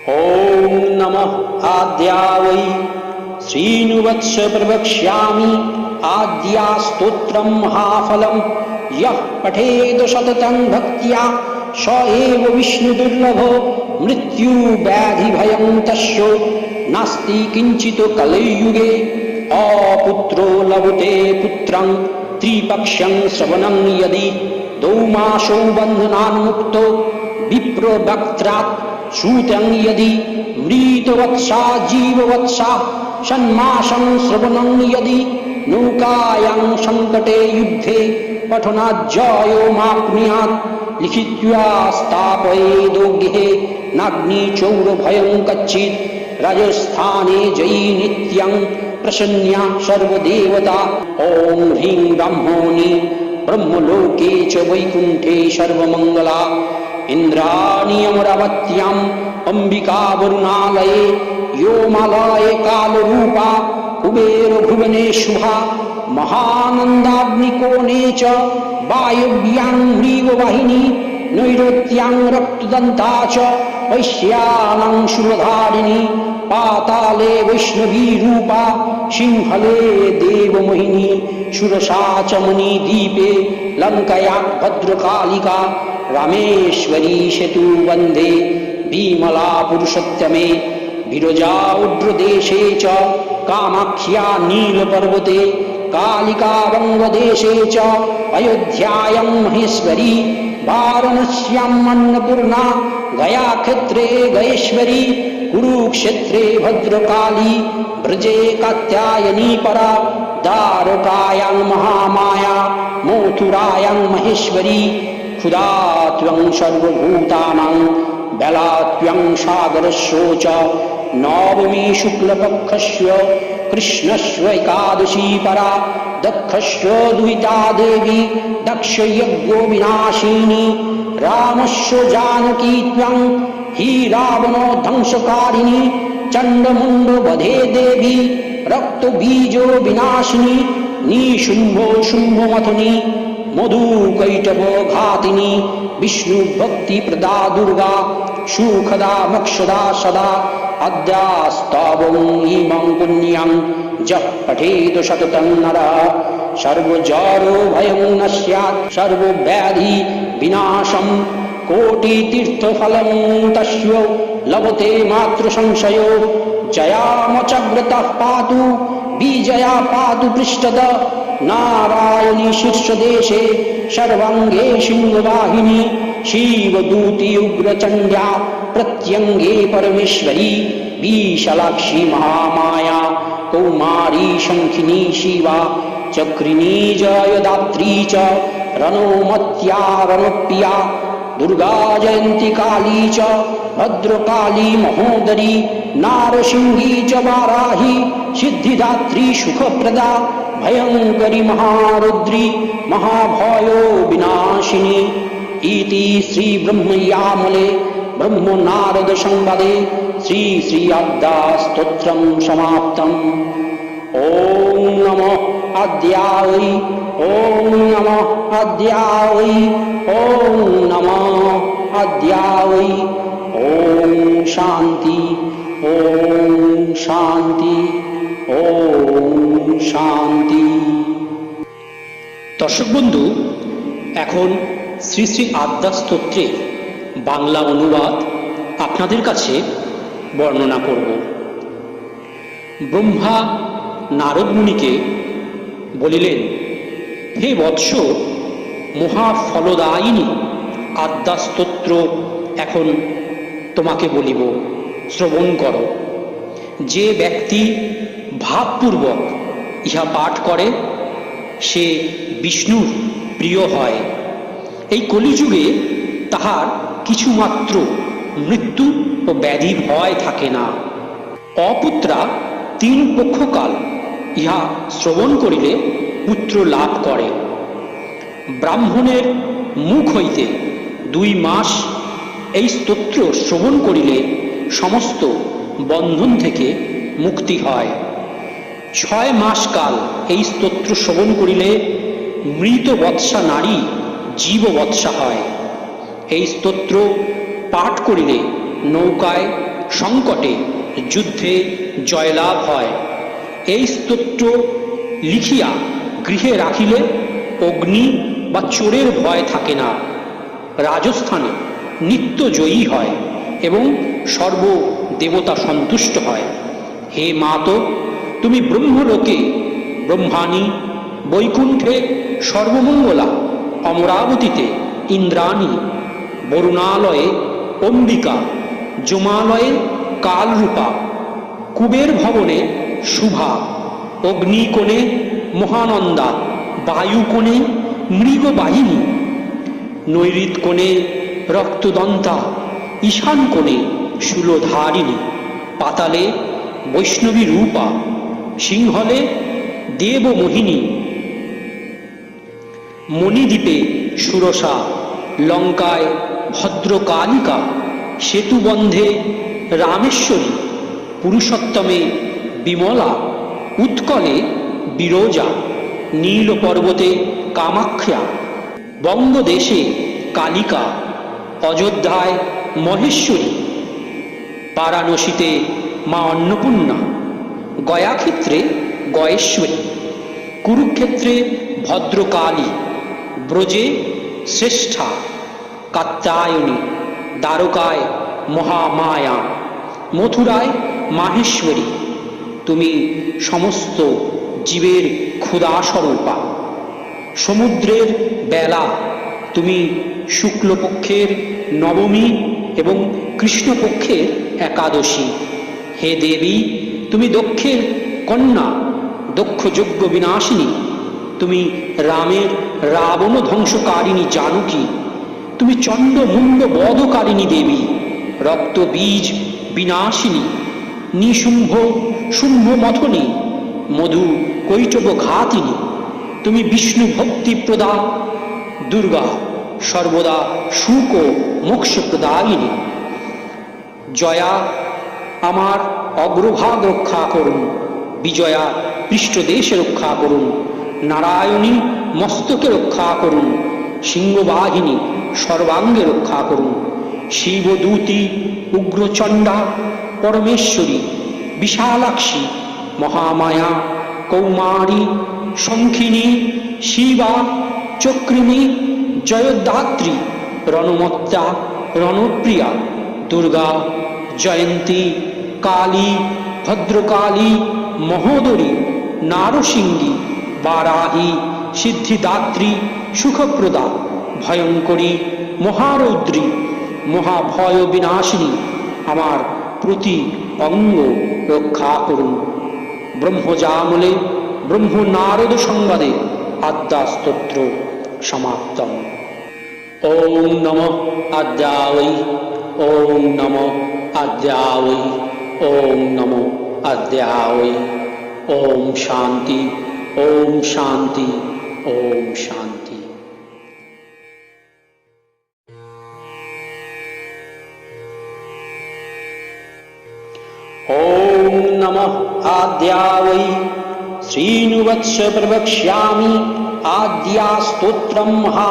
ॐ नमः आद्यावै श्रीनुवत्स प्रवक्ष्यामि आद्या स्तोत्रं महाफलं यः पठेद सततं भक्त्या स एव विष्णुदुर्लभो मृत्युव्याधिभयं तस्य नास्ति किञ्चित् कलियुगे अपुत्रो लभते पुत्रं त्रिपक्ष्यं श्रवणं यदि दौमासौ बन्धनान्मुक्तो विप्रवक्त्रात् श्रुतं यदि मृतवत्सा जीववत्सा षण्मासं श्रवणं यदि नौकायां संकटे युद्धे पठनाज्जयोमाप्नुयात् लिखित्वा स्थापयेदो गृहे नाग्निचौरभयं कच्चित् राजस्थाने जयी नित्यं प्रसन्या सर्वदेवता ॐ ह्रीं ब्रह्मणि ब्रह्मलोके च वैकुण्ठे सर्वमङ्गला इन्द्राणी अमरावत्याम् अंबिका वरुणालये व्योमालये कालरूपा कुबेर भुवने शुभा महानन्दाग्निकोणे च वायव्यां मृगवाहिनी नैऋत्यां रक्तदन्ता च वैश्यानां शुभधारिणी पाताले वैष्णवी रूपा सिंहले देवमोहिनी सुरसा च मणिद्वीपे लङ्कया भद्रकालिका रामेश्वरी सेतु वन्दे विमला पुरुषोत्तमे विरजा उड्रदेशे च कामाख्या नीलपर्वते कालिका वङ्गदेशे च अयोध्यायां महेश्वरी वाराणस्यां अन्नपूर्णा गयाक्षेत्रे गयेश्वरी कुरुक्षेत्रे भद्रकाली ब्रजे कात्यायनी परा द्वारकायां महामाया मथुरायां महेश्वरी क्षुधा त्वं सर्वभूतानां बला त्वं सागरस्य च नवमी शुक्लपक्षस्य कृष्णस्य एकादशी परा दक्षस्य दुहिता देवी दक्षयज्ञो विनाशिनी रामस्य जानकी त्वं हि रावणो ध्वंसकारिणी चण्डमुण्डवधे देवी रक्तबीजो विनाशिनी निशुम्भो शुम्भमथुनी मधुकैटभघातिनी विष्णुभक्तिप्रदा दुर्गा सुखदा मोक्षदा सदा अद्यास्तवं इमं पुण्यं यः पठेत् सततं नरः सर्वजरो भयं न स्यात् सर्वव्याधि विनाशं कोटितीर्थफलं तस्य लभते मातृसंशयो जयामचव्रतः पातु विजया पातु पृष्ठतः नारायणी शीर्षदेशे सर्वाङ्गे सिंहवाहिनी शिवदूती उग्रचण्ड्या प्रत्यङ्गे परमेश्वरी विशालाक्षी महामाया कौमारी शङ्खिनी शिवा चक्रिणी जयदात्री च रणोमत्या रणप्रिया दुर्गा जयन्ती काली च भद्रकाली महोदरी नारसिंही च वाराही सिद्धिदात्री सुखप्रदा भयंकरी महारुद्री महाभयो विनाशिनी इति श्री ब्रह्मयामले ब्रह्म नारद संवादे श्री श्री आद्या स्तोत्रं समाप्तम्। ओम नमः आद्यायै ओम नमः आद्यायै ओम नमः आद्यायै ओम शांति ओम शांति ओम शांति। दर्शक बंधु এখন শ্রী শ্রী আদ্যা স্তোত্রের বাংলা অনুবাদ আপনাদের কাছে বর্ণনা করব। ব্রহ্মা নারদ মুনিকে বলিলেন, হে বৎস, মহাফলদায়িনী আদ্যা স্তোত্র এখন তোমাকে বলিব, শ্রবণ করো। যে ব্যক্তি ভাবপূর্বক ইহা পাঠ করে সে বিষ্ণুর প্রিয় হয়। এই কলিযুগে তাহার কিছুমাত্র মৃত্যু ও ব্যাধি ভয় থাকে না। অপুত্রা 3 পক্ষকাল ইহা শ্রবণ করিলে পুত্র লাভ করে। ব্রাহ্মণের মুখ হইতে 2 মাস এই স্তোত্র শ্রবণ করিলে সমস্ত বন্ধন থেকে মুক্তি হয়। 6 মাস কাল এই স্তোত্র শ্রবণ করিলে মৃত বৎসা নারী জীববৎসা হয়। এই স্তোত্র পাঠ করিলে নৌকায় সংকটে যুদ্ধে জয়লাভ হয়। এই স্তোত্র লিখিয়া গৃহে রাখিলে অগ্নি বা চোরের ভয় থাকে না। রাজস্থানে নিত্য জয়ী হয় এবং সর্ব দেবতা সন্তুষ্ট হয়। হে মাতো, তুমি ব্রহ্মলোকে ব্রহ্মাণী, বৈকুণ্ঠে সর্বমঙ্গলা, অমরাবতীতে ইন্দ্রাণী, বরুণালয়ে অম্বিকা, যমালয়ে কালরূপা, কুবের ভবনে শুভা, অগ্নিকোণে মহানন্দা, বায়ুকোণে মৃগবাহিনী, নৈঋত কোণে রক্তদন্তা, ঈশান কোণে শূলধারিণী, পাতালে বৈষ্ণবী রূপা, সিংহলে দেবমোহিনী, মণিদ্বীপে সুরসা, লঙ্কায় ভদ্রকালিকা, সেতুবন্ধে রামেশ্বরী, পুরুষোত্তমে বিমলা, উৎকলে বিরজা, নীল পর্বতে কামাখ্যা, বঙ্গদেশে কালিকা, অযোধ্যায় মহেশ্বরী, বারাণসীতে মা অন্নপূর্ণা, গয়াক্ষেত্রে গয়েশ্বরী, কুরুক্ষেত্রে ভদ্রকালী, ব্রজে শ্রেষ্ঠা, কাত্যায়নী, দ্বারকায় মহামায়া, মথুরায় মাহেশ্বরী। তুমি সমস্ত জীবের ক্ষুধাস্বরূপা। সমুদ্রের বেলা তুমি শুক্লপক্ষের নবমী এবং কৃষ্ণপক্ষের একাদশী। হে দেবী, তুমি দক্ষের কন্যা, দক্ষ যজ্ঞ বিনাশিনী। তুমি রামের রাবণ ধ্বংসকারিণী জানকী। তুমি চণ্ড মুণ্ড বধকারিণী দেবী, রক্ত বীজ বিনাশিনী, নিশুম্ভ শুম্ভ মথনী, মধু কৈটব ঘাতিনী। তুমি বিষ্ণু ভক্তিপ্রদা দুর্গা, সর্বদা সুখ ও মোক্ষ প্রদায়িনী। জয়া আমার অগ্রভাগ রক্ষা করুন, বিজয়া পৃষ্ঠদেশ রক্ষা করুন, নারায়ণী মস্তকে রক্ষা করুন, সিংহবাহিনী সর্বাঙ্গে রক্ষা করুন। শিবদূতী উগ্রচণ্ডা, পরমেশ্বরী বিশালাক্ষী, মহামায়া কৌমারী, শঙ্খিনী, শিবা চক্রিণী, জয়দাত্রী, রণমত্তা, রণপ্রিয়া, দুর্গা, জয়ন্তী, কালী, ভদ্রকালী, মহোদরী, নারসিংহী, বারাহী, সিদ্ধিদাত্রী, সুখপ্রদা, ভয়ঙ্করী, মহারৌদ্রী, মহাভয় বিনাশিনী, আমার প্রতি অঙ্গ রক্ষা করুন। ব্রহ্মজামলে ব্রহ্ম নারদ সংবাদে আদ্যা স্তোত্র সমাপ্তম। ওম নমঃ আদ্যাবৈ, ওম নমঃ আদ্যাবৈ, ওম নমঃ আদ্যাবৈ। ওম শান্তি, ওম শান্তি, ওম শান্তি। ওম নমঃ আদ্যাবৈ। শ্রীনুবৎস প্রবক্ষ্যামি আদ্যা স্তোত্রম মহা